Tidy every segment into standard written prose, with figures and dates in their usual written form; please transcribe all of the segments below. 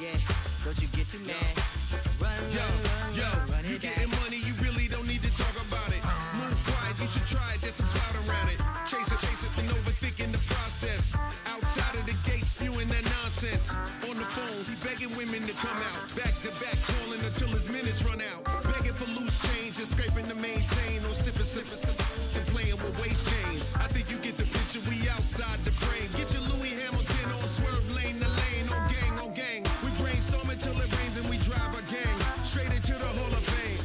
Yeah, don't you get too mad. Run it back. Getting money, you really don't need to talk about it. Move quiet, you should try it, there's some cloud around it. Chase it, and overthinking the process. Outside of the gate, spewing that nonsense. On the phone, he begging women to come out. Back to back, calling until his minutes run out. Begging for loose change, just scraping to maintain. Or sipping, and playing with waist chains. I think you get the picture, we outside the frame. Get your Louis Hamilton on swerve lane to lane. On gang. We brainstorm until it rains and we drive our gang straight into the Hall of Fame.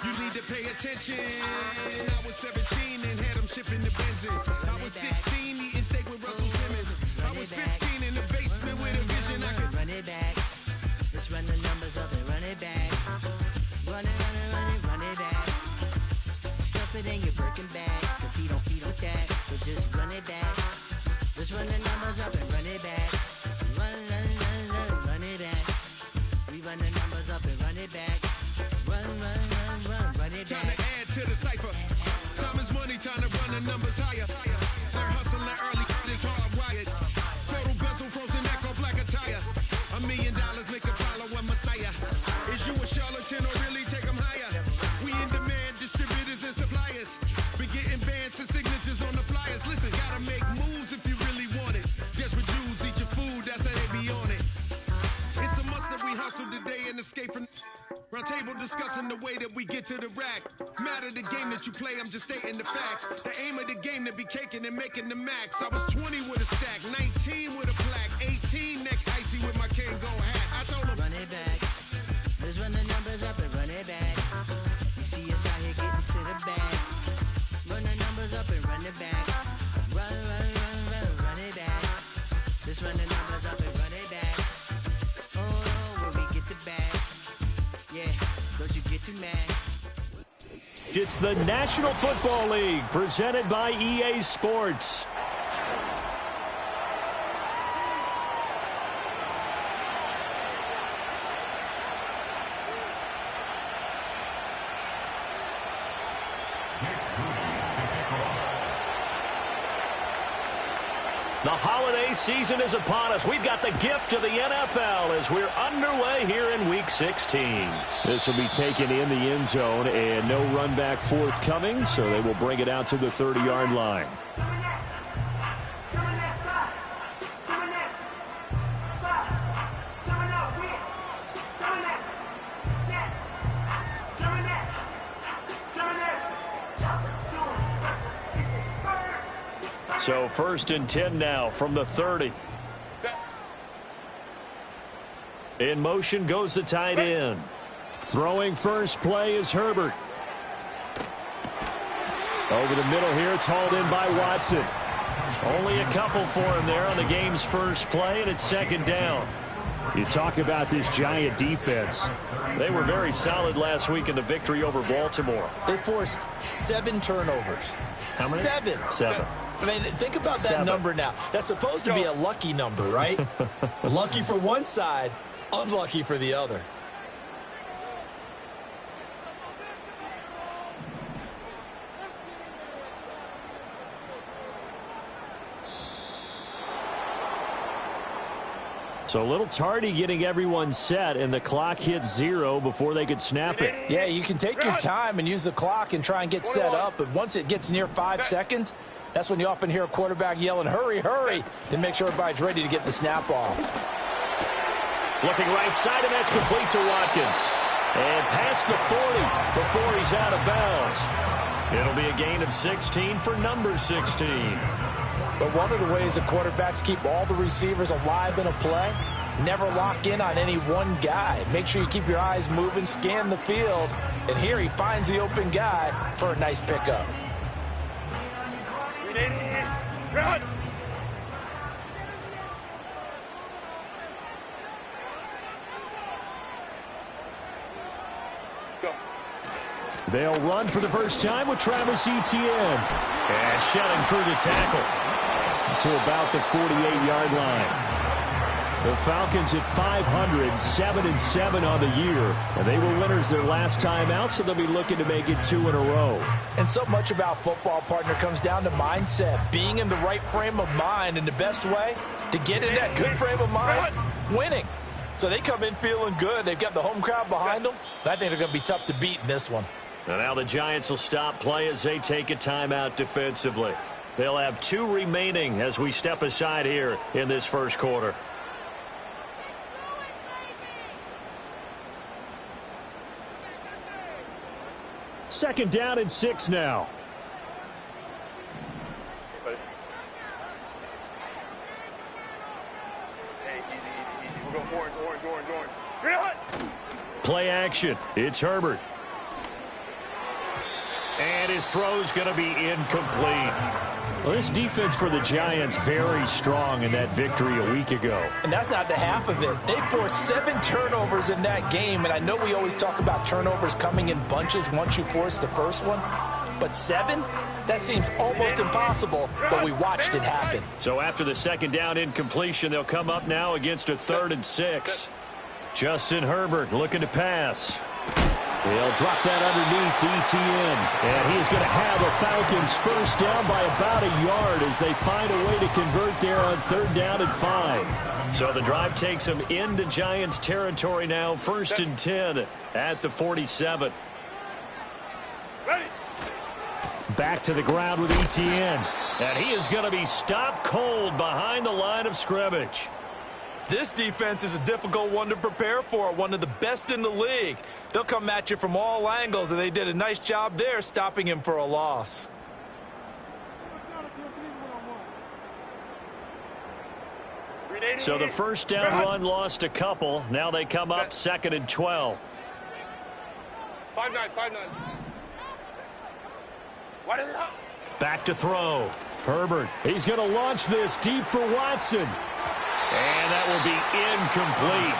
You need to pay attention. I was 17 and had him shipping the Benzin. I was 16 eating steak with Russell Simmons. I was 15 in the basement with a vision. I could run it back. Let's run the numbers up and run it back. Run it back. Stuff it in your Birkin bag, cause he don't that. So just run it back. Let's run the numbers up and run it back. Run it back. We run the numbers up and run it back. Run it back. Time to add to the cipher. Time is money, time to run the numbers higher. They're hustling early, it's hardwired. Total bezel, frozen echo, black attire. $1 million make a follow a messiah. Is you a charlatan or really take them higher? We in demand, distributors and suppliers. Been getting bands and signatures on the flyers. Listen, gotta make moves if you really want it. Desperate Jews eat your food, that's how they be on it. It's a must that we hustle today and escape from round table discussing the way that we get to the rack. Matter the game that you play, I'm just stating the facts. The aim of the game to be caking and making the max. I was 20 with a stack, 19 with a plaque, 18 neck icy with my Kango hat. I told him, run it back. Let's run the numbers up and run it back. You see us out here getting to the bag. Run the numbers up and run it back. Run it back. Let's run the numbers up and run it back. Oh, where we get the bag. Yeah, don't you get too mad. It's the National Football League presented by EA Sports. The holiday season is upon us. We've got the gift of the NFL as we're underway here in Week 16. This will be taken in the end zone, and no run back forthcoming, so they will bring it out to the 30-yard line. So 1st and 10 now from the 30. In motion goes the tight end. Throwing first play is Herbert. Over the middle here, it's hauled in by Watson. Only a couple for him there on the game's first play, and it's 2nd down. You talk about this Giant defense. They were very solid last week in the victory over Baltimore. They forced 7 turnovers. How many? 7. I mean, think about that number now. That's supposed to be a lucky number, right? Lucky for one side, unlucky for the other. So a little tardy getting everyone set, and the clock hits 0 before they could snap it. Yeah, you can take your time and use the clock and try and get set up, but once it gets near 5 seconds, that's when you often hear a quarterback yelling, hurry, hurry, to make sure everybody's ready to get the snap off. Looking right side, and that's complete to Watkins. And past the 40 before he's out of bounds. It'll be a gain of 16 for number 16. But one of the ways the quarterbacks keep all the receivers alive in a play, never lock in on any one guy. Make sure you keep your eyes moving, scan the field, and here he finds the open guy for a nice pickup. run! They'll run for the first time with Travis Etienne. And shedding through the tackle to about the 48-yard line. The Falcons at 500, 7-7 on the year. And they were winners their last time out, so they'll be looking to make it 2 in a row. And so much about football, partner, comes down to mindset. Being in the right frame of mind, and the best way to get in that good frame of mind, winning. So they come in feeling good. They've got the home crowd behind them. I think they're going to be tough to beat in this one. And now the Giants will stop play as they take a timeout defensively. They'll have 2 remaining as we step aside here in this first quarter. Second down and 6 now. Play action. It's Herbert. And his throw's going to be incomplete. Well, this defense for the Giants very strong in that victory a week ago. And that's not the half of it. They forced 7 turnovers in that game, and I know we always talk about turnovers coming in bunches once you force the first one, but 7? That seems almost impossible, but we watched it happen. So after the second down incompletion, they'll come up now against a 3rd and 6. Justin Herbert looking to pass. He'll drop that underneath to Etienne. And he's going to have a Falcons first down by about a yard as they find a way to convert there on 3rd down and 5. So the drive takes them into Giants territory now, 1st and 10 at the 47. Back to the ground with Etienne. And he is going to be stopped cold behind the line of scrimmage. This defense is a difficult one to prepare for, one of the best in the league. They'll come at you from all angles, and they did a nice job there stopping him for a loss. So the first down run lost a couple. Now they come up 2nd and 12. 5-9. What is it? Back to throw. Herbert. He's going to launch this deep for Watson. And that will be incomplete.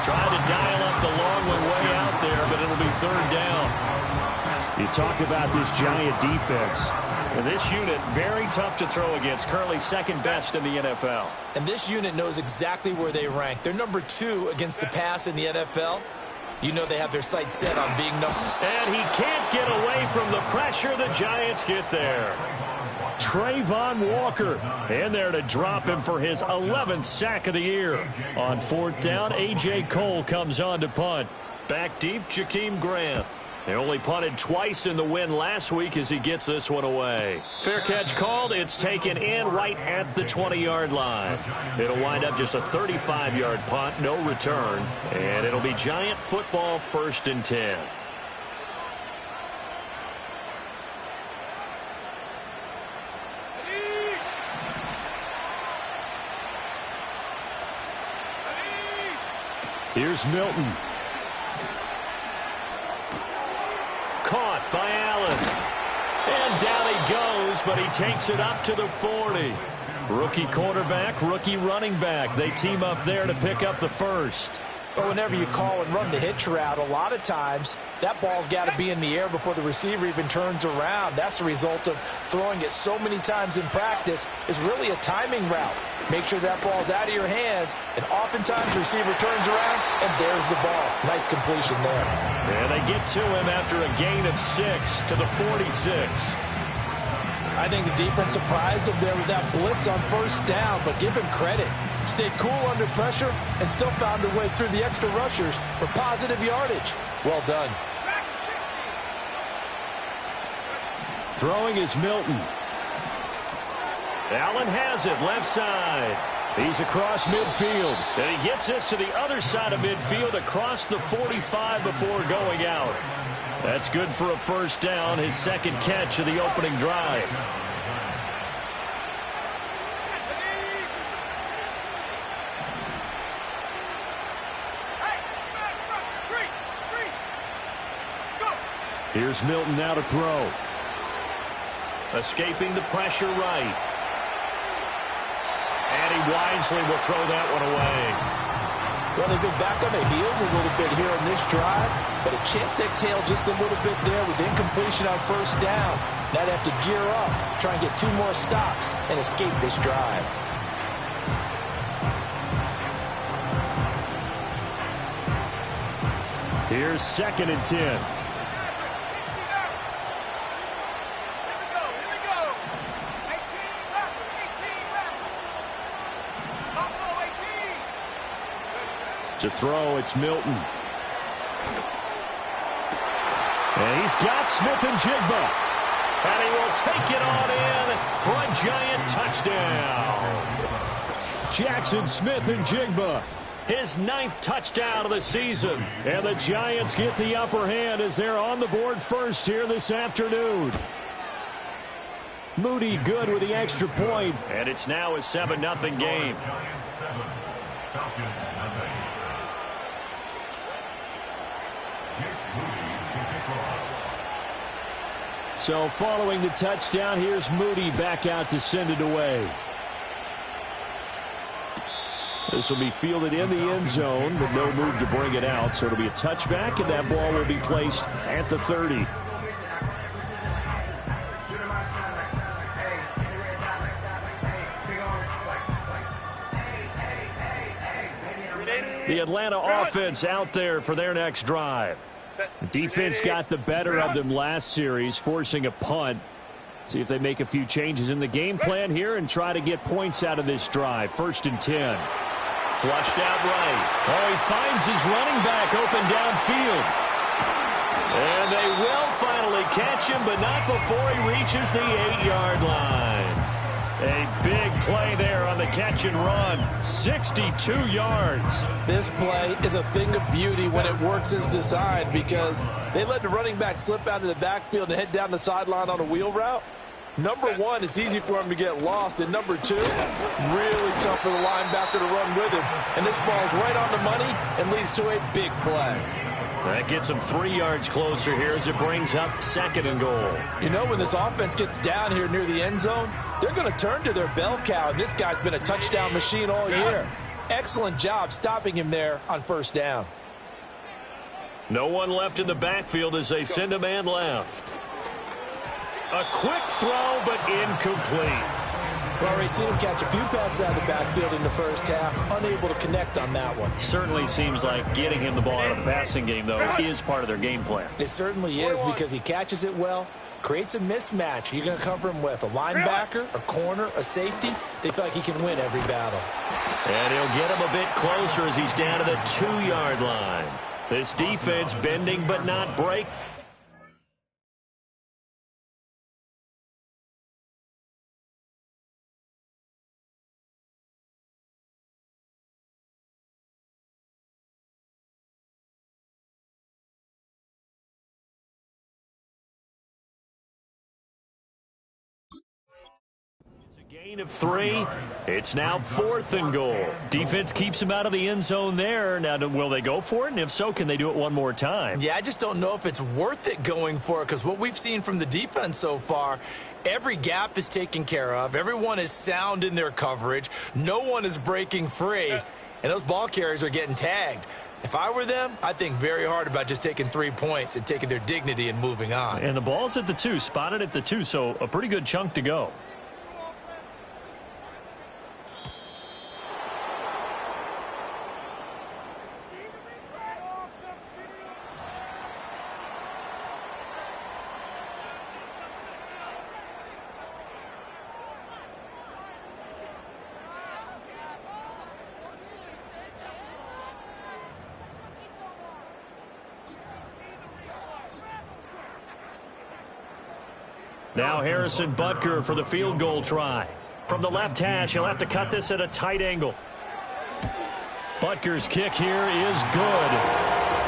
Trying to dial up the long way out there, but it'll be 3rd down. You talk about this Giant defense. And this unit, very tough to throw against. Currently 2nd best in the NFL. And this unit knows exactly where they rank. They're number 2 against the pass in the NFL. You know they have their sights set on being number. And he can't get away from the pressure. The Giants get there. Trayvon Walker in there to drop him for his 11th sack of the year. On 4th down, A.J. Cole comes on to punt. Back deep, Jakeem Grant. They only punted twice in the win last week as he gets this one away. Fair catch called. It's taken in right at the 20-yard line. It'll wind up just a 35-yard punt, no return. And it'll be Giant football 1st and 10. Here's Milton. Caught by Allen. And down he goes, but he takes it up to the 40. Rookie quarterback, rookie running back. They team up there to pick up the first. But whenever you call and run the hitch route, a lot of times that ball's got to be in the air before the receiver even turns around. That's the result of throwing it so many times in practice. It's really a timing route. Make sure that ball's out of your hands, and oftentimes the receiver turns around, and there's the ball. Nice completion there. And they get to him after a gain of 6 to the 46. I think the defense surprised him there with that blitz on 1st down, but give him credit. Stayed cool under pressure and still found a way through the extra rushers for positive yardage. Well done. Throwing is Milton. Allen has it, left side. He's across midfield. And he gets this to the other side of midfield across the 45 before going out. That's good for a first down, his 2nd catch of the opening drive. Here's Milton now to throw. Escaping the pressure right. And he wisely will throw that one away. Well, they've been back on their heels a little bit here on this drive, but a chance to exhale just a little bit there with incompletion on 1st down. Now they have to gear up, try and get 2 more stops, and escape this drive. Here's 2nd and 10. To throw, it's Milton. And he's got Smith-Njigba. And he will take it on in for a giant touchdown. Jackson Smith-Njigba, his 9th touchdown of the season. And the Giants get the upper hand as they're on the board first here this afternoon. Moody good with the extra point. And it's now a 7-0 game. So following the touchdown, here's Moody back out to send it away. This will be fielded in the end zone, but no move to bring it out. So it'll be a touchback, and that ball will be placed at the 30. The Atlanta offense out there for their next drive. Defense got the better of them last series, forcing a punt. See if they make a few changes in the game plan here and try to get points out of this drive. 1st and 10. Flushed out right. Oh, he finds his running back open downfield. And they will finally catch him, but not before he reaches the 8-yard line. A big play there on the catch and run. 62 yards. This play is a thing of beauty when it works as designed because they let the running back slip out of the backfield and head down the sideline on a wheel route. Number one, it's easy for him to get lost. And number two, really tough for the linebacker to run with him. And this ball's right on the money and leads to a big play. That gets him 3 yards closer here as it brings up 2nd and goal. You know, when this offense gets down here near the end zone, they're going to turn to their bell cow, and this guy's been a touchdown machine all year. Excellent job stopping him there on 1st down. No one left in the backfield as they send a man left. A quick throw, but incomplete. Well, already seen him catch a few passes out of the backfield in the first half, unable to connect on that one. Certainly seems like getting him the ball out of the passing game, though, is part of their game plan. It certainly is because he catches it well, creates a mismatch. You're going to cover him with a linebacker, a corner, a safety. They feel like he can win every battle. And he'll get him a bit closer as he's down to the 2-yard line. This defense bending but not breaking. Gain of 3. It's now 4th and goal. Defense keeps him out of the end zone there. Now, will they go for it? And if so, can they do it one more time? Yeah, I just don't know if it's worth it going for it because what we've seen from the defense so far, every gap is taken care of. Everyone is sound in their coverage. No one is breaking free. And those ball carriers are getting tagged. If I were them, I'd think very hard about just taking 3 points and taking their dignity and moving on. And the ball's at the 2, spotted at the 2, so a pretty good chunk to go. Now Harrison Butker for the field goal try. From the left hash, he'll have to cut this at a tight angle. Butker's kick here is good.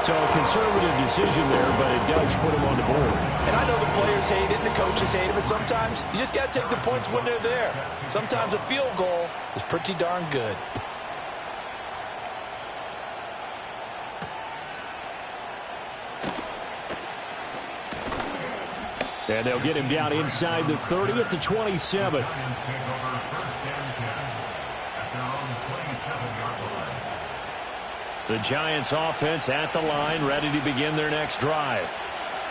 So a conservative decision there, but it does put him on the board. And I know the players hate it and the coaches hate it, but sometimes you just got to take the points when they're there. Sometimes a field goal is pretty darn good. And they'll get him down inside the 30 at the 27. The Giants offense at the line, ready to begin their next drive.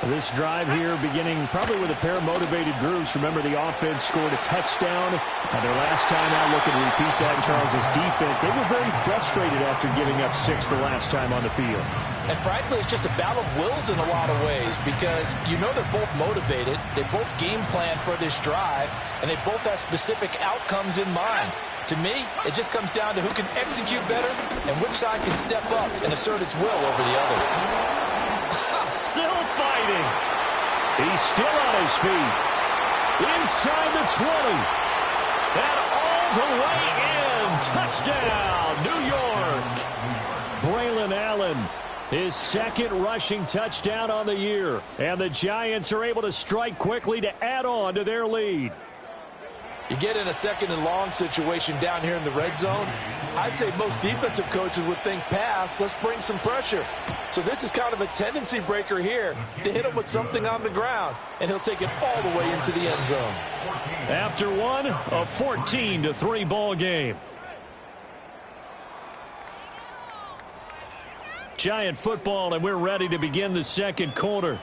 This drive here beginning probably with a pair of motivated groups. Remember, the offense scored a touchdown. Their last time out, looking to repeat that in Charles' defense. They were very frustrated after giving up 6 the last time on the field. And frankly, it's just a battle of wills in a lot of ways because you know they're both motivated. They both game plan for this drive, and they both have specific outcomes in mind. To me, it just comes down to who can execute better and which side can step up and assert its will over the other. Still fighting. He's still on his feet. Inside the 20. And all the way in. Touchdown, New York. Braylon Allen, his second rushing touchdown on the year. And the Giants are able to strike quickly to add on to their lead. You get in a second and long situation down here in the red zone, I'd say most defensive coaches would think pass, let's bring some pressure. So this is kind of a tendency breaker here to hit him with something on the ground, and he'll take it all the way into the end zone. After one, a 14-3 ball game. Giant football, and we're ready to begin the second quarter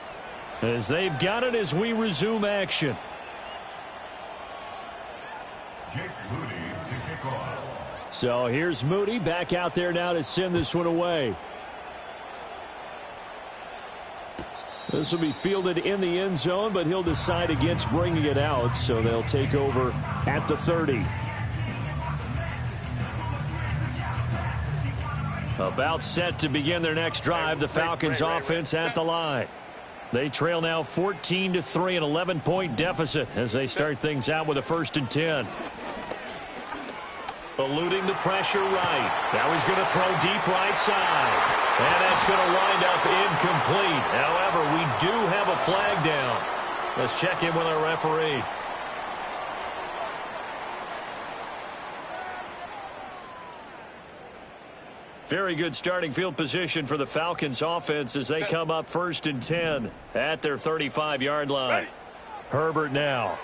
as they've got it as we resume action. So here's Moody back out there now to send this one away. This will be fielded in the end zone, but he'll decide against bringing it out, so they'll take over at the 30. About set to begin their next drive, the Falcons offense at the line. They trail now 14-3, an 11-point deficit as they start things out with a 1st and 10. Eluding the pressure right. Now he's going to throw deep right side. And that's going to wind up incomplete. However, we do have a flag down. Let's check in with our referee. Very good starting field position for the Falcons offense as they come up 1st and 10 at their 35-yard line. Herbert now.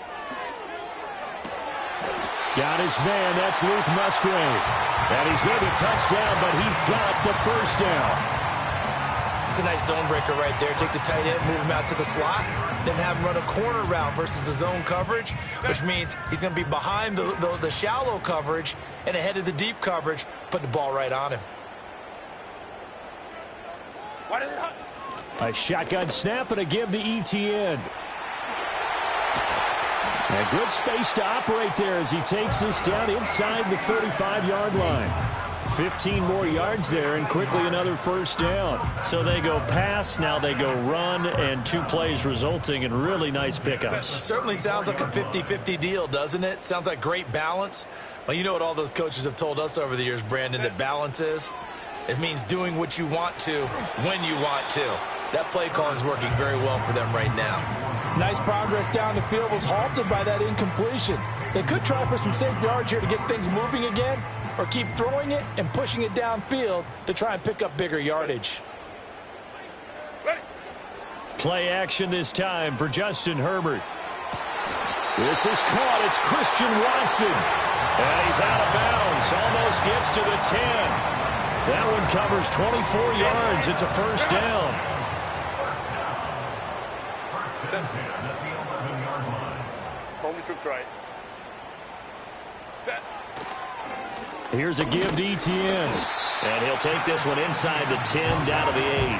Got his man. That's Luke Musgrave. And he's going to be touchdown, but he's got the 1st down. It's a nice zone breaker right there. Take the tight end, move him out to the slot, then have him run a corner route versus the zone coverage, which means he's going to be behind the shallow coverage and ahead of the deep coverage, putting the ball right on him. A shotgun snap and a give to ETN. And good space to operate there as he takes this down inside the 35-yard line. 15 more yards there and quickly another 1st down. So they go pass, now they go run, and 2 plays resulting in really nice pickups. It certainly sounds like a 50-50 deal, doesn't it? Sounds like great balance. Well, you know what all those coaches have told us over the years, Brandon, that balance is? It means doing what you want to when you want to. That play calling is working very well for them right now. Nice progress down the field was halted by that incompletion. They could try for some safe yards here to get things moving again, or keep throwing it and pushing it downfield to try and pick up bigger yardage. Play action this time for Justin Herbert. This is caught. It's Christian Watson. And he's out of bounds. Almost gets to the 10. That one covers 24 yards. It's a 1st down. Only troops right. Set. Here's a give to ETN. And he'll take this one inside the 10 down to the 8.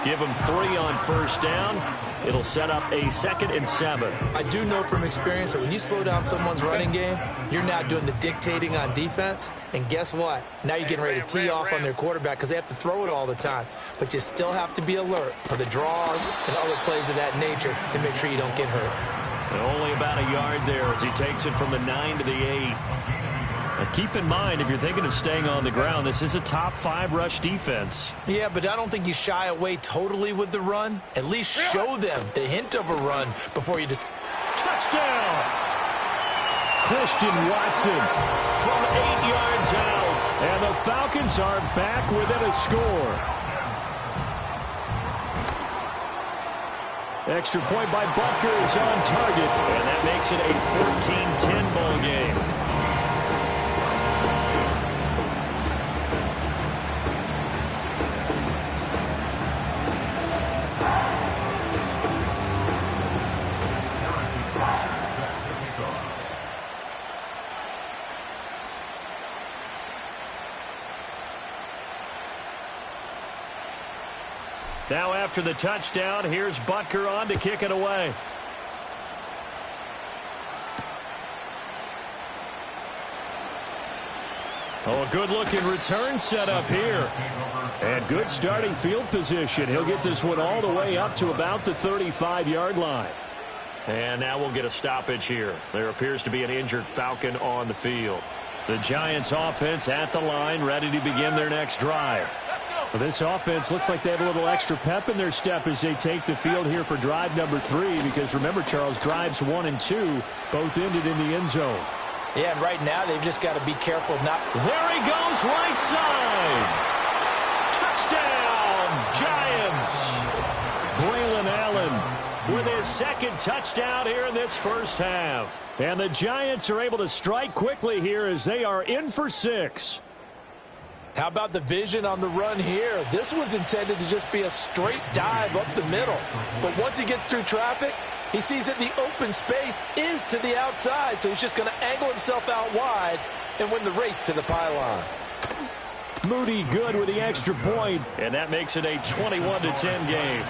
Give him 3 on 1st down. It'll set up a 2nd and 7. I do know from experience that when you slow down someone's running game, you're not doing the dictating on defense. And guess what? Now you're getting ready to tee off on their quarterback because they have to throw it all the time. But you still have to be alert for the draws and other plays of that nature and make sure you don't get hurt. And only about a yard there as he takes it from the 9 to the 8. Now keep in mind, if you're thinking of staying on the ground, this is a top 5 rush defense. Yeah, but I don't think you shy away totally with the run. At least show them the hint of a run before you just... Touchdown! Christian Watson from 8 yards out. And the Falcons are back within a score. Extra point by Butker is on target. And that makes it a 14-10 ball game. Now after the touchdown, here's Butker on to kick it away. Oh, a good-looking return set up here. And good starting field position. He'll get this one all the way up to about the 35-yard line. And now we'll get a stoppage here. There appears to be an injured Falcon on the field. The Giants offense at the line, ready to begin their next drive. Well, this offense looks like they have a little extra pep in their step as they take the field here for drive number 3. Because remember, Charles, drives 1 and 2 both ended in the end zone. Yeah, and right now they've just got to be careful not. There he goes, right side. Touchdown, Giants. Braylon Allen with his second touchdown here in this first half. And the Giants are able to strike quickly here as they are in for 6. How about the vision on the run here? This one's intended to just be a straight dive up the middle. But once he gets through traffic, he sees that the open space is to the outside, so he's just going to angle himself out wide and win the race to the pylon. Moody good with the extra point, and that makes it a 21-10 game.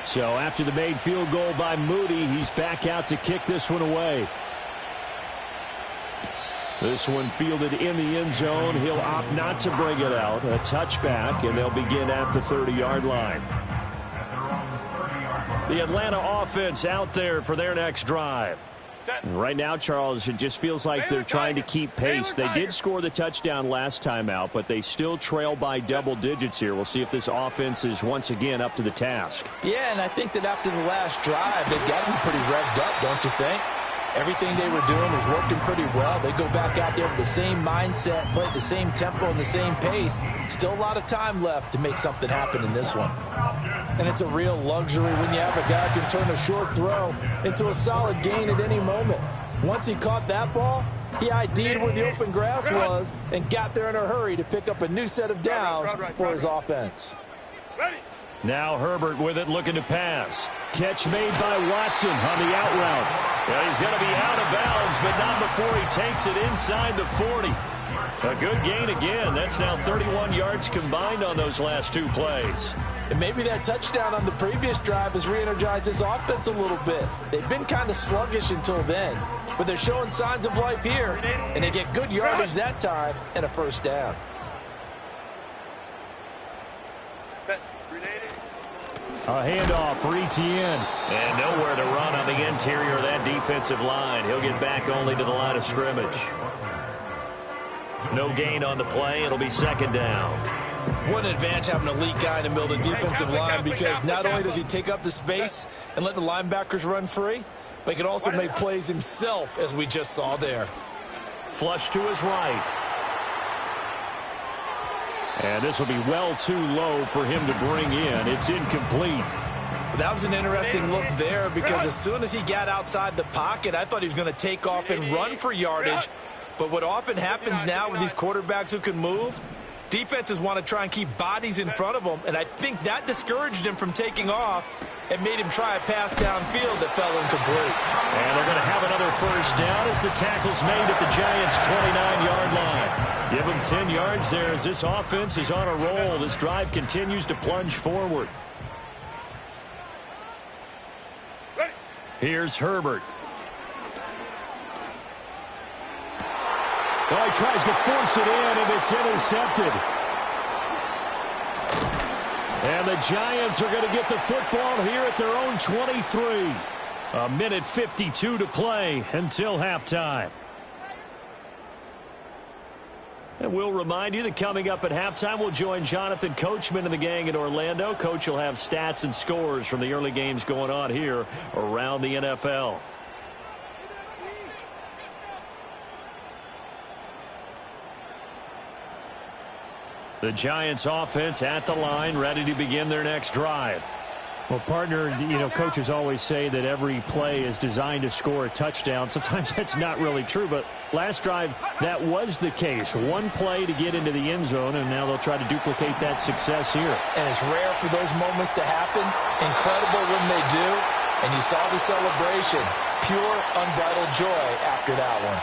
So after the made field goal by Moody, he's back out to kick this one away. This one fielded in the end zone. He'll opt not to bring it out. A touchback, and they'll begin at the 30-yard line. The Atlanta offense out there for their next drive. Right now, Charles, it just feels like they're trying to keep pace. They did score the touchdown last time out, but they still trail by double digits here. We'll see if this offense is once again up to the task. Yeah, and I think that after the last drive, they've got them pretty revved up, don't you think? Everything they were doing was working pretty well. They go back out there with the same mindset, play at the same tempo and the same pace. Still a lot of time left to make something happen in this one. And it's a real luxury when you have a guy who can turn a short throw into a solid gain at any moment. Once he caught that ball, he ID'd where the open grass was and got there in a hurry to pick up a new set of downs for his offense. Now Herbert with it, looking to pass. Catch made by Watson on the out route. Well, he's going to be out of bounds, but not before he takes it inside the 40. A good gain again. That's now 31 yards combined on those last 2 plays. And maybe that touchdown on the previous drive has re-energized his offense a little bit. They've been kind of sluggish until then, but they're showing signs of life here, and they get good yardage that time and a first down. A handoff for Etienne. And nowhere to run on the interior of that defensive line. He'll get back only to the line of scrimmage. No gain on the play. It'll be second down. What an advantage having an elite guy in the middle of the defensive line, because not only does he take up the space and let the linebackers run free, but he can also make plays himself, as we just saw there. Flush to his right. And this will be well too low for him to bring in. It's incomplete. That was an interesting look there, because as soon as he got outside the pocket, I thought he was going to take off and run for yardage. But what often happens now with these quarterbacks who can move, defenses want to try and keep bodies in front of them, and I think that discouraged him from taking off and made him try a pass downfield that fell incomplete. And they're going to have another first down as the tackle's made at the Giants' 29-yard line. Give him 10 yards there as this offense is on a roll. This drive continues to plunge forward. Here's Herbert. Well, he tries to force it in, and it's intercepted. And the Giants are going to get the football here at their own 23. A minute 52 to play until halftime. And we'll remind you that coming up at halftime, we'll join Jonathan Coachman and the gang in Orlando. Coach will have stats and scores from the early games going on here around the NFL. The Giants offense at the line, ready to begin their next drive. Well, partner, you know, coaches always say that every play is designed to score a touchdown. Sometimes that's not really true, but last drive, that was the case. One play to get into the end zone, and now they'll try to duplicate that success here. And it's rare for those moments to happen. Incredible when they do. And you saw the celebration. Pure, unbridled joy after that one.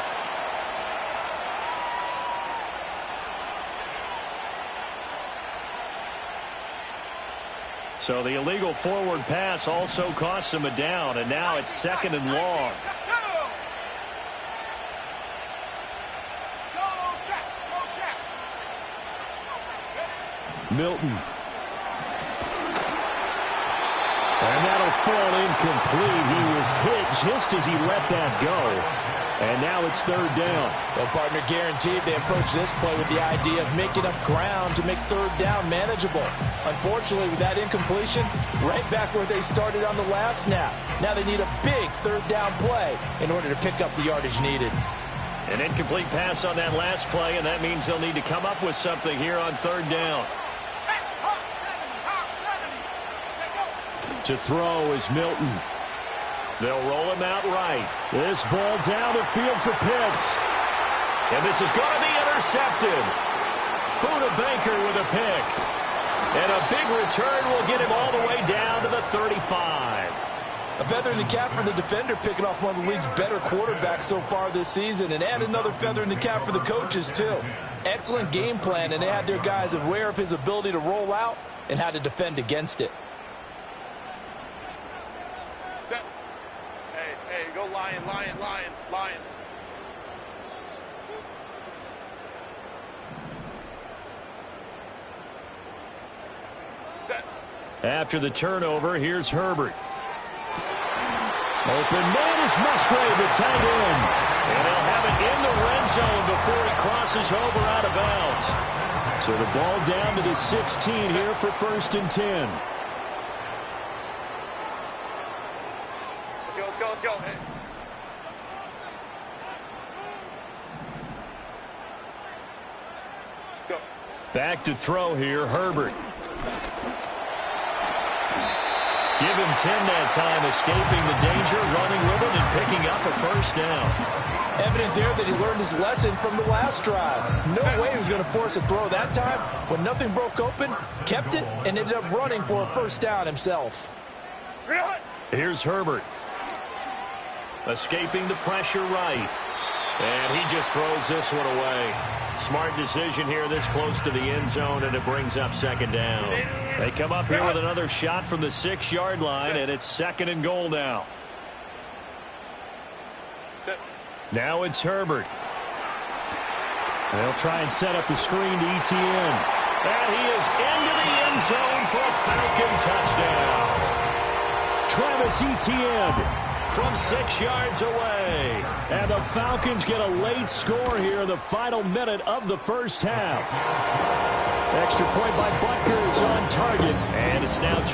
So the illegal forward pass also costs him a down, and now it's 2nd and long. Milton. And that'll fall incomplete. He was hit just as he let that go. And now it's 3rd down. Well, partner, guaranteed they approach this play with the idea of making up ground to make 3rd down manageable. Unfortunately, with that incompletion, right back where they started on the last snap. Now they need a big 3rd down play in order to pick up the yardage needed. An incomplete pass on that last play, and that means they'll need to come up with something here on 3rd down. To throw is Milton. They'll roll him out right. This ball down the field for Pitts. And this is going to be intercepted. Buda Baker with a pick. And a big return will get him all the way down to the 35. A feather in the cap for the defender, picking off one of the league's better quarterbacks so far this season. And add another feather in the cap for the coaches, too. Excellent game plan, and they had their guys aware of his ability to roll out and how to defend against it. Go Lion, Lion, Lion, Lion. Set. After the turnover, here's Herbert. Open man is Musgrave, the tight end. And he'll have it in the red zone before he crosses over out of bounds. So the ball down to the 16 here for 1st and 10. Let's go. Hey. Go. Back to throw here, Herbert. Give him 10 that time, escaping the danger, running with it, and picking up a 1st down. Evident there that he learned his lesson from the last drive. No way he was going to force a throw that time. When nothing broke open, kept it, and ended up running for a 1st down himself. Here's Herbert. Escaping the pressure right. And he just throws this one away. Smart decision here this close to the end zone, and it brings up 2nd down. They come up here with another shot from the 6-yard line, and it's 2nd and goal now. Now it's Herbert. They'll try and set up the screen to Etienne. And he is into the end zone for a Falcon touchdown. Travis Etienne from 6 yards away. And the Falcons get a late score here in the final minute of the 1st half. Extra point by Butker is on target. And it's now 21-17.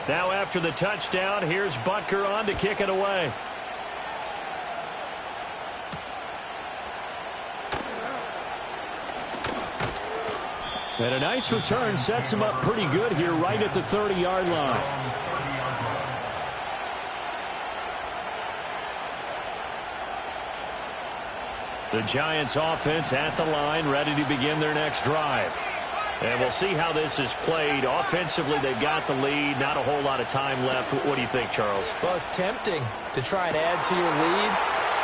Now after the touchdown, here's Butker on to kick it away. And a nice return sets him up pretty good here right at the 30-yard line. The Giants offense at the line, ready to begin their next drive. And we'll see how this is played. Offensively, they've got the lead. Not a whole lot of time left. What do you think, Charles? Well, it's tempting to try and add to your lead,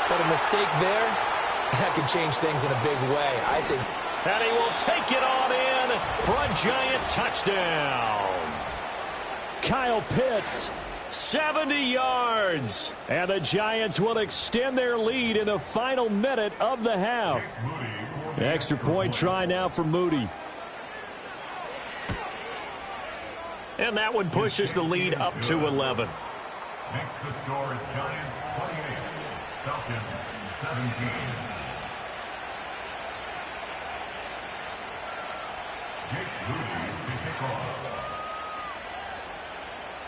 but a mistake there, that could change things in a big way. I say. And he will take it on in for a Giant touchdown. Kyle Pitts, 70 yards. And the Giants will extend their lead in the final minute of the half. Extra point try now for Moody. And that one pushes the lead up to 11. Makes the score Giants 28, Falcons 17.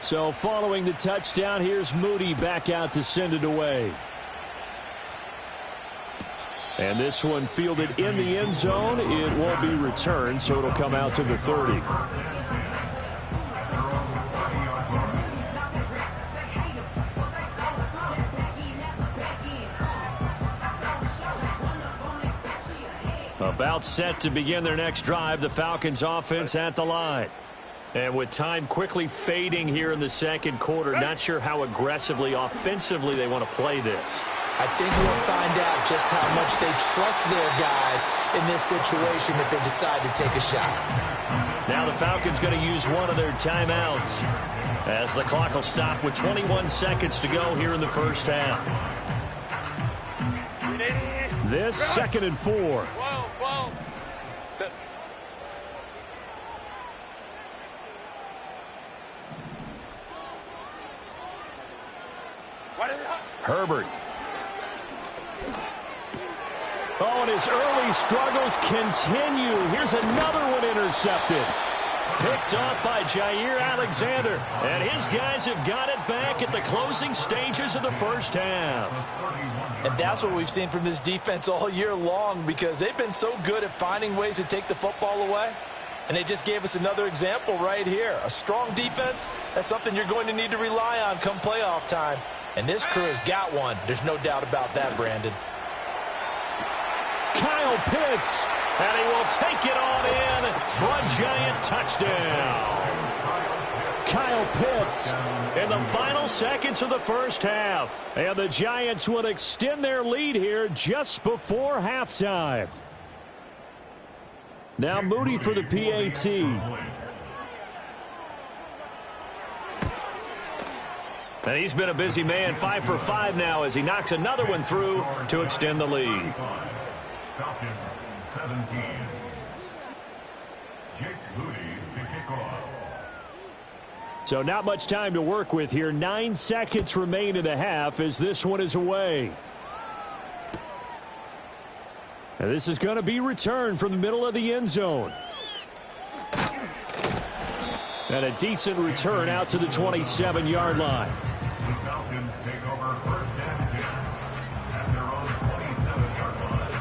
So following the touchdown, here's Moody back out to send it away. And this one fielded in the end zone. It won't be returned, so it'll come out to the 30. About set to begin their next drive, the Falcons offense at the line. And with time quickly fading here in the second quarter, not sure how aggressively, offensively they want to play this. I think we'll find out just how much they trust their guys in this situation if they decide to take a shot. Now the Falcons going to use one of their timeouts as the clock will stop with 21 seconds to go here in the first half. This 2nd and 4. Whoa. Set. Herbert. Oh, and his early struggles continue. Here's another one intercepted. Picked off by Jair Alexander. And his guys have got it back at the closing stages of the first half. And that's what we've seen from this defense all year long, because they've been so good at finding ways to take the football away. And they just gave us another example right here. A strong defense, that's something you're going to need to rely on come playoff time. And this crew has got one. There's no doubt about that, Brandon. Kyle Pitts, and he will take it on in for a Giant touchdown. Kyle Pitts in the final seconds of the first half. And the Giants would extend their lead here just before halftime. Now Moody for the PAT. And he's been a busy man, 5 for 5 now as he knocks another one through to extend the lead. Falcons 17. Jake Moody to kick off. So not much time to work with here. 9 seconds remain in the half as this one is away. And this is going to be returned from the middle of the end zone. And a decent return out to the 27-yard line. The Falcons take over 1st and 10 at their own 27-yard line.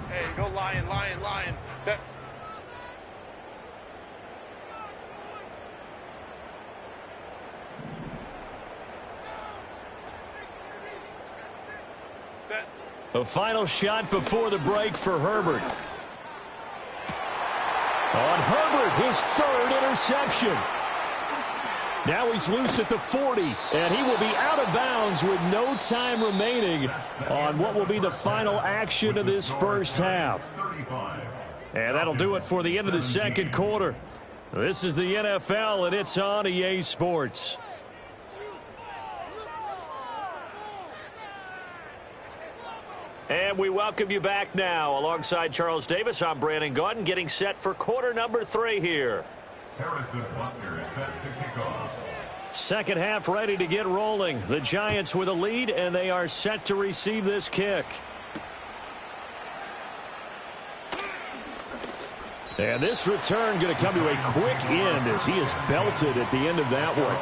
Hey, go lion. Set. Set. A final shot before the break for Herbert. On Herbert, his 3rd interception. Now he's loose at the 40, and he will be out of bounds with no time remaining on what will be the final action of this first half. And that'll do it for the end of the second quarter. This is the NFL, and it's on EA Sports. And we welcome you back now. Alongside Charles Davis, I'm Brandon Gaudin, getting set for quarter number 3 here. Harrison Butker set to kick off. Second half ready to get rolling. The Giants with a lead, and they are set to receive this kick. And this return going to come to a quick end as he is belted at the end of that one.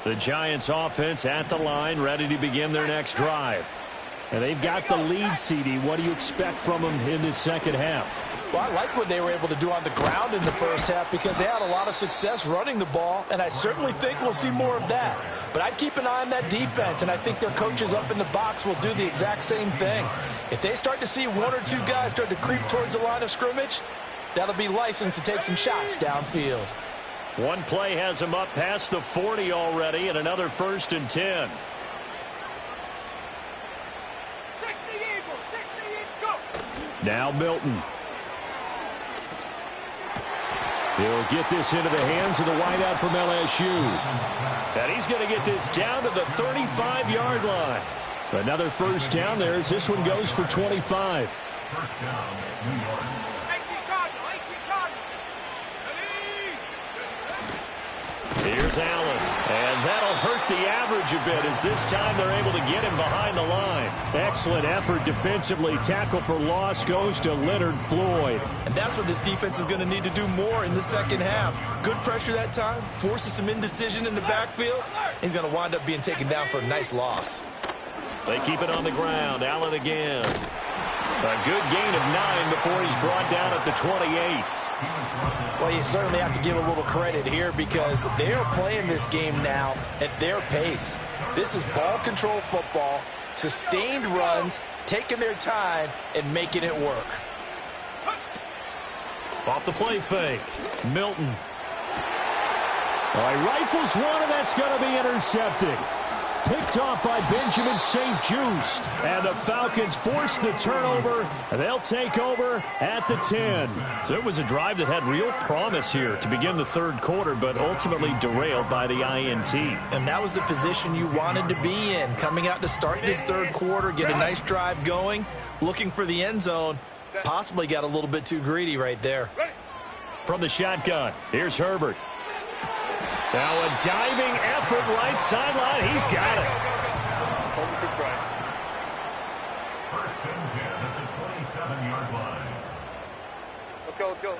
The Giants offense at the line, ready to begin their next drive. And they've got the lead, CD. What do you expect from them in this second half? Well, I like what they were able to do on the ground in the first half because they had a lot of success running the ball, and I certainly think we'll see more of that. But I'd keep an eye on that defense, and I think their coaches up in the box will do the exact same thing. If they start to see 1 or 2 guys start to creep towards the line of scrimmage, that'll be licensed to take some shots downfield. One play has him up past the 40 already, and another 1st and 10. 60 Eagles, 60 Eagles, go! Now Milton. He'll get this into the hands of the wideout from LSU. And he's going to get this down to the 35-yard line. Another first down there as this one goes for 25. First down, New York. 18 Cardinal, 18 Cardinal. Here's Allen. And that'll hurt the average a bit as this time they're able to get him behind the line. Excellent effort defensively. Tackle for loss goes to Leonard Floyd. And that's what this defense is going to need to do more in the second half. Good pressure that time, forces some indecision in the backfield. He's going to wind up being taken down for a nice loss. They keep it on the ground. Allen again. A good gain of 9 before he's brought down at the 28. Well, you certainly have to give a little credit here because they are playing this game now at their pace. This is ball control football. Sustained runs, taking their time, and making it work. Off the play fake. Milton. All right, rifles one, and that's going to be intercepted. Picked off by Benjamin St-Juste. And the Falcons force the turnover. They'll take over at the 10. So it was a drive that had real promise here to begin the third quarter, but ultimately derailed by the INT. And that was the position you wanted to be in. Coming out to start this third quarter, get a nice drive going, looking for the end zone. Possibly got a little bit too greedy right there. From the shotgun, here's Herbert. Now a diving effort right sideline. He's got it. First and 10 at the 27-yard line. Let's go, let's go.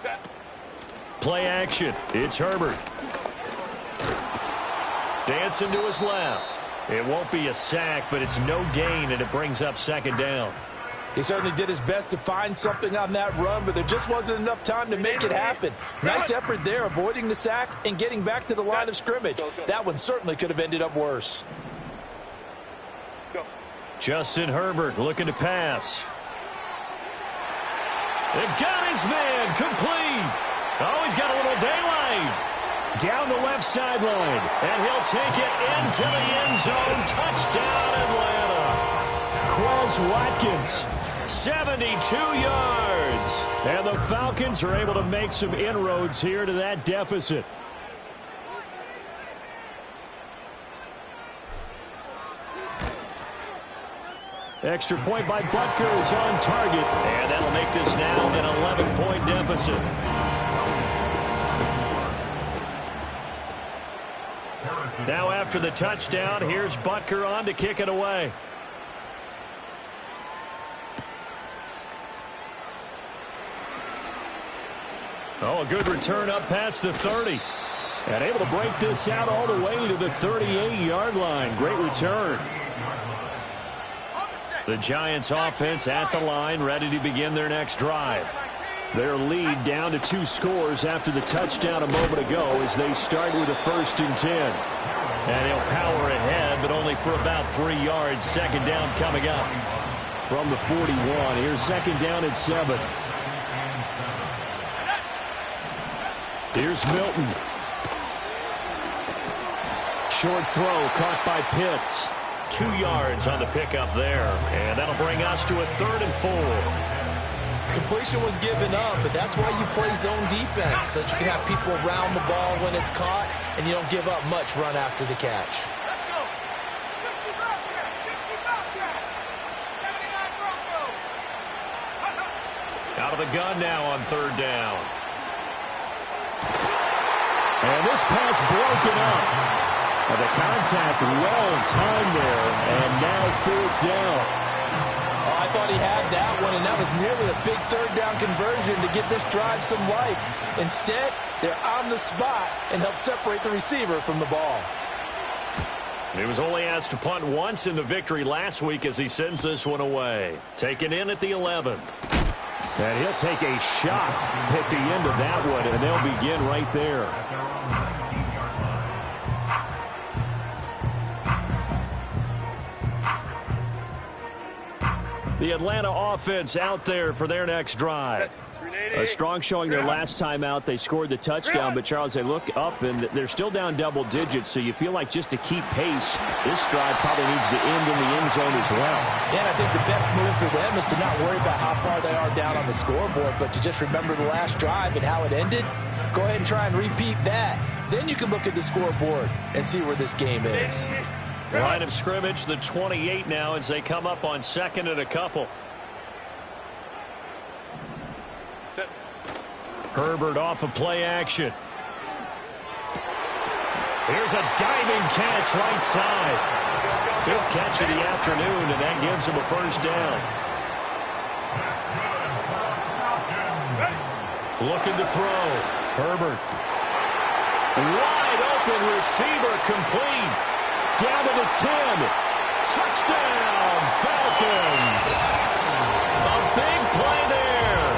Set. Play action. It's Herbert. Dancing to his left. It won't be a sack, but it's no gain, and it brings up second down. He certainly did his best to find something on that run, but there just wasn't enough time to make it happen. Nice effort there, avoiding the sack and getting back to the line of scrimmage. That one certainly could have ended up worse. Justin Herbert looking to pass. They got his man complete. Oh, he's got a little daylight. Down the left sideline, and he'll take it into the end zone. Touchdown, Atlanta. Quez Watkins, 72 yards. And the Falcons are able to make some inroads here to that deficit. Extra point by Butker is on target, and that'll make this now an 11-point deficit. Now after the touchdown, here's Butker on to kick it away. Oh, a good return up past the 30. And able to break this out all the way to the 38-yard line. Great return. The Giants offense at the line, ready to begin their next drive. Their lead down to 2 scores after the touchdown a moment ago as they start with a 1st and 10. And he'll power ahead, but only for about 3 yards. Second down coming up. From the 41, here's second down at 7. Here's Milton. Short throw caught by Pitts. 2 yards on the pickup there. And that'll bring us to a 3rd and 4. Completion was given up, but that's why you play zone defense, so that you can have people around the ball when it's caught, and you don't give up much run after the catch. Let's go. 65 catch, 65 catch. 79 Broncos. Out of the gun now on 3rd down. And this pass broken up. And the contact well timed there, and now 4th down. Oh, I thought he had that one, and that was nearly a big 3rd down conversion to give this drive some life. Instead, they're on the spot and help separate the receiver from the ball. He was only asked to punt once in the victory last week as he sends this one away. Taken in at the 11. And he'll take a shot at the end of that one, and they'll begin right there. The Atlanta offense out there for their next drive. A strong showing their last time out. They scored the touchdown, but, Charles, they look up, and they're still down double digits, so you feel like just to keep pace, this drive probably needs to end in the end zone as well. And I think the best move for them is to not worry about how far they are down on the scoreboard, but to just remember the last drive and how it ended. Go ahead and try and repeat that. Then you can look at the scoreboard and see where this game is. Line of scrimmage, the 28 now as they come up on 2nd and a couple. Herbert off of play action. Here's a diving catch right side. 5th catch of the afternoon, and that gives him a 1st down. Looking to throw. Herbert. Wide open receiver complete. Down to the 10. Touchdown, Falcons. A big play there.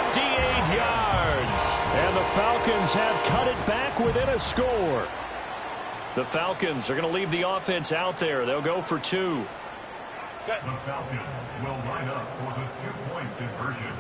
58 yards. And the Falcons have cut it back within a score. The Falcons are going to leave the offense out there. They'll go for 2. The Falcons will line up for the 2-point conversion.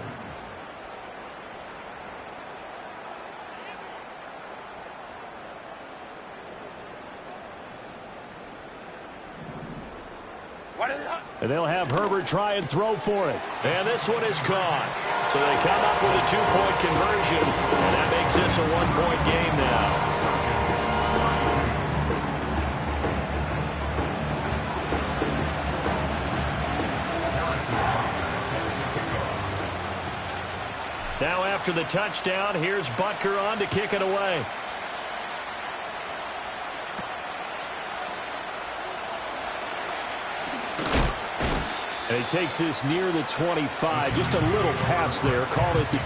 And they'll have Herbert try and throw for it. And this one is caught. So they come up with a 2-point conversion, and that makes this a 1-point game now. Now after the touchdown, here's Butker on to kick it away. And he takes this near the 25. Just a little pass there. Called it the